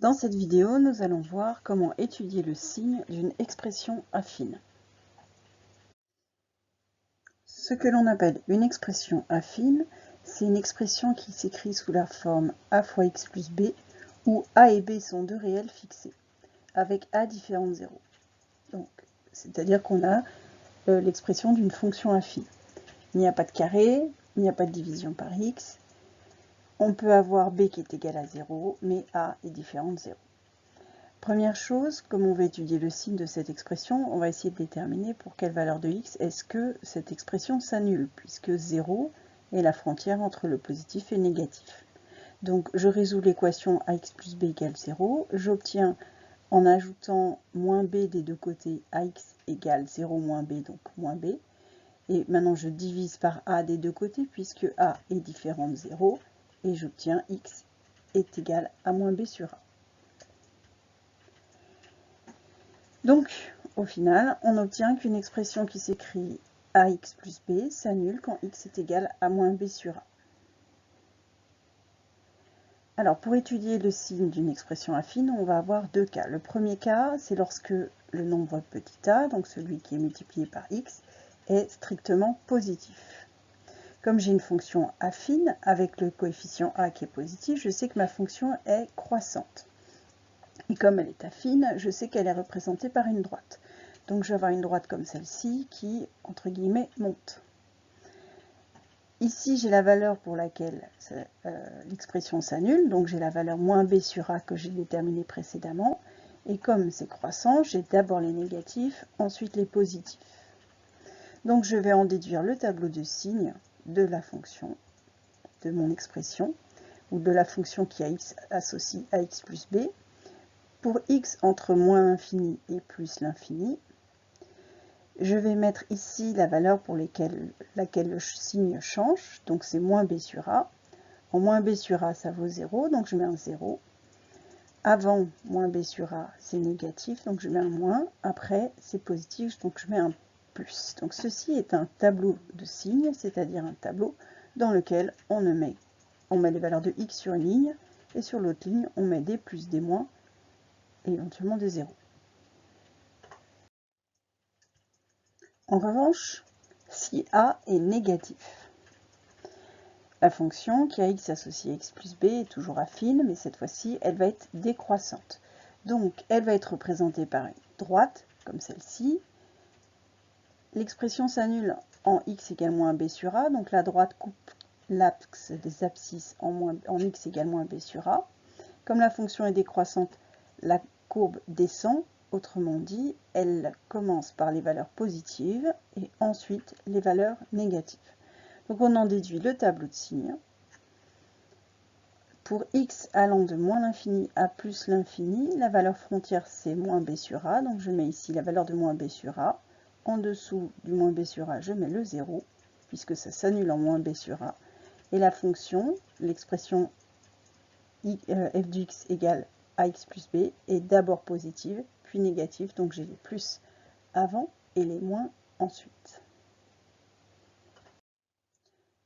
Dans cette vidéo, nous allons voir comment étudier le signe d'une expression affine. Ce que l'on appelle une expression affine, c'est une expression qui s'écrit sous la forme a fois x plus b, où a et b sont deux réels fixés, avec a différent de 0. C'est-à-dire qu'on a l'expression d'une fonction affine. Il n'y a pas de carré, il n'y a pas de division par x. On peut avoir b qui est égal à 0, mais a est différent de 0. Première chose, comme on va étudier le signe de cette expression, on va essayer de déterminer pour quelle valeur de x est-ce que cette expression s'annule, puisque 0 est la frontière entre le positif et le négatif. Donc je résous l'équation ax plus b égale 0, j'obtiens en ajoutant moins b des deux côtés ax égale 0 moins b, donc moins b, et maintenant je divise par a des deux côtés puisque a est différent de 0, et j'obtiens x est égal à moins b sur a. Donc, au final, on obtient qu'une expression qui s'écrit ax plus b s'annule quand x est égal à moins b sur a. Alors, pour étudier le signe d'une expression affine, on va avoir deux cas. Le premier cas, c'est lorsque le nombre petit a, donc celui qui est multiplié par x, est strictement positif. Comme j'ai une fonction affine avec le coefficient a qui est positif, je sais que ma fonction est croissante. Et comme elle est affine, je sais qu'elle est représentée par une droite. Donc je vais avoir une droite comme celle-ci qui, entre guillemets, monte. Ici, j'ai la valeur pour laquelle l'expression s'annule, donc j'ai la valeur moins b sur a que j'ai déterminée précédemment. Et comme c'est croissant, j'ai d'abord les négatifs, ensuite les positifs. Donc je vais en déduire le tableau de signes de la fonction, de mon expression, ou de la fonction qui a x associe à x plus b. Pour x entre moins l'infini et plus l'infini, je vais mettre ici la valeur pour laquelle le signe change, donc c'est moins b sur a. En moins b sur a, ça vaut 0, donc je mets un 0. Avant moins b sur a, c'est négatif, donc je mets un moins. Après, c'est positif, donc je mets un plus. Donc ceci est un tableau de signes, c'est-à-dire un tableau dans lequel on met les valeurs de x sur une ligne, et sur l'autre ligne, on met des plus, des moins, et éventuellement des zéros. En revanche, si a est négatif, la fonction qui a x associé à x plus b est toujours affine, mais cette fois-ci, elle va être décroissante. Donc, elle va être représentée par une droite, comme celle-ci. L'expression s'annule en x égale moins b sur a, donc la droite coupe l'axe des abscisses en x égale moins b sur a. Comme la fonction est décroissante, la courbe descend. Autrement dit, elle commence par les valeurs positives et ensuite les valeurs négatives. Donc on en déduit le tableau de signes. Pour x allant de moins l'infini à plus l'infini, la valeur frontière c'est moins b sur a, donc je mets ici la valeur de moins b sur a. En dessous du moins b sur a, je mets le 0, puisque ça s'annule en moins b sur a. Et la fonction, l'expression f de x égale ax plus b est d'abord positive, puis négative, donc j'ai les plus avant et les moins ensuite.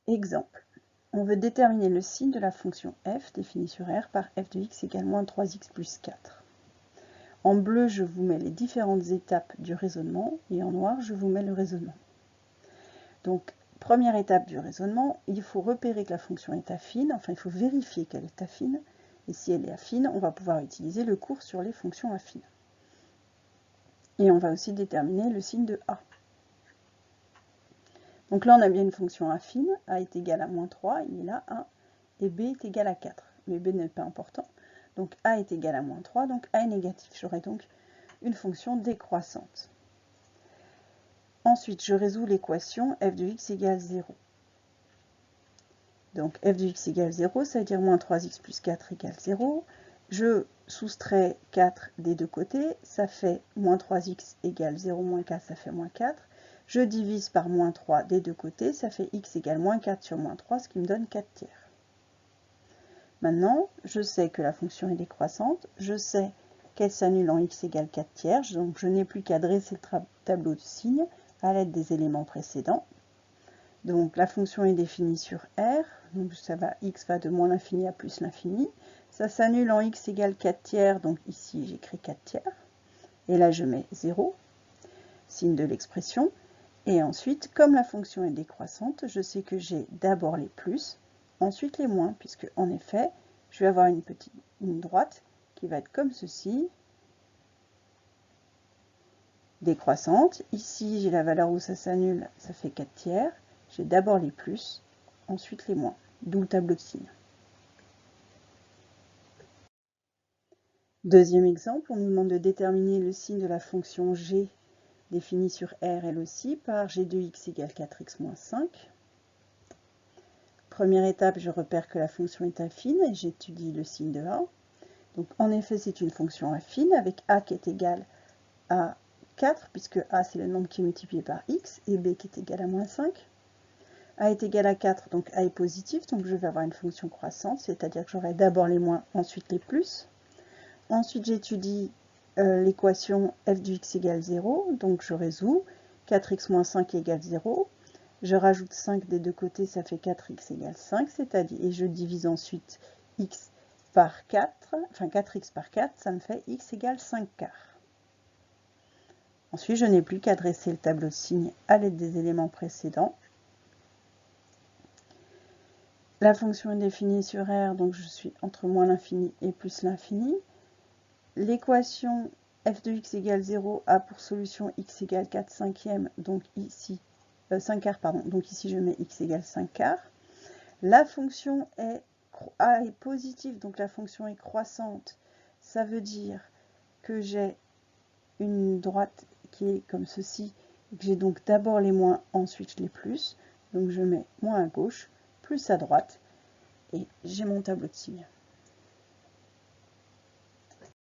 Exemple, on veut déterminer le signe de la fonction f définie sur R par f de x égale moins 3x plus 4. En bleu, je vous mets les différentes étapes du raisonnement et en noir, je vous mets le raisonnement. Donc, première étape du raisonnement, il faut repérer que la fonction est affine, enfin il faut vérifier qu'elle est affine. Et si elle est affine, on va pouvoir utiliser le cours sur les fonctions affines. Et on va aussi déterminer le signe de a. Donc là, on a bien une fonction affine, a est égal à moins 3, il est là 1, et b est égal à 4. Mais b n'est pas important. Donc a est égal à moins 3, donc a est négatif. J'aurai donc une fonction décroissante. Ensuite, je résous l'équation f de x égale 0. Donc f de x égale 0, ça veut dire moins 3x plus 4 égale 0. Je soustrais 4 des deux côtés, ça fait moins 3x égale 0 moins 4, ça fait moins 4. Je divise par moins 3 des deux côtés, ça fait x égale moins 4 sur moins 3, ce qui me donne 4 tiers. Maintenant, je sais que la fonction est décroissante, je sais qu'elle s'annule en x égale 4 tiers, donc je n'ai plus qu'à dresser le tableau de signes à l'aide des éléments précédents. Donc la fonction est définie sur R, donc x va de moins l'infini à plus l'infini. Ça s'annule en x égale 4 tiers, donc ici j'écris 4 tiers. Et là je mets 0, signe de l'expression. Et ensuite, comme la fonction est décroissante, je sais que j'ai d'abord les plus, ensuite les moins, puisque en effet, je vais avoir une droite qui va être comme ceci, décroissante. Ici, j'ai la valeur où ça s'annule, ça fait 4 tiers. J'ai d'abord les plus, ensuite les moins, d'où le tableau de signes. Deuxième exemple, on nous demande de déterminer le signe de la fonction g définie sur R elle aussi par g de x égale 4x moins 5. Première étape, je repère que la fonction est affine et j'étudie le signe de A. Donc en effet, c'est une fonction affine avec A qui est égal à 4, puisque A c'est le nombre qui est multiplié par x, et B qui est égal à moins 5. A est égal à 4, donc A est positif, donc je vais avoir une fonction croissante, c'est-à-dire que j'aurai d'abord les moins, ensuite les plus. Ensuite, j'étudie l'équation f de x égale 0, donc je résous. 4x moins 5 égale 0. Je rajoute 5 des deux côtés, ça fait 4x égale 5, c'est-à-dire, et je divise ensuite x par 4, enfin 4x par 4, ça me fait x égale 5 quarts. Ensuite, je n'ai plus qu'à dresser le tableau de signes à l'aide des éléments précédents. La fonction est définie sur R, donc je suis entre moins l'infini et plus l'infini. L'équation f de x égale 0 a pour solution x égale 4 cinquièmes, donc ici, 5 quarts, pardon, donc ici je mets x égale 5 quarts. La fonction A est positive, donc la fonction est croissante. Ça veut dire que j'ai une droite qui est comme ceci, et que j'ai donc d'abord les moins, ensuite les plus. Donc je mets moins à gauche, plus à droite, et j'ai mon tableau de signes.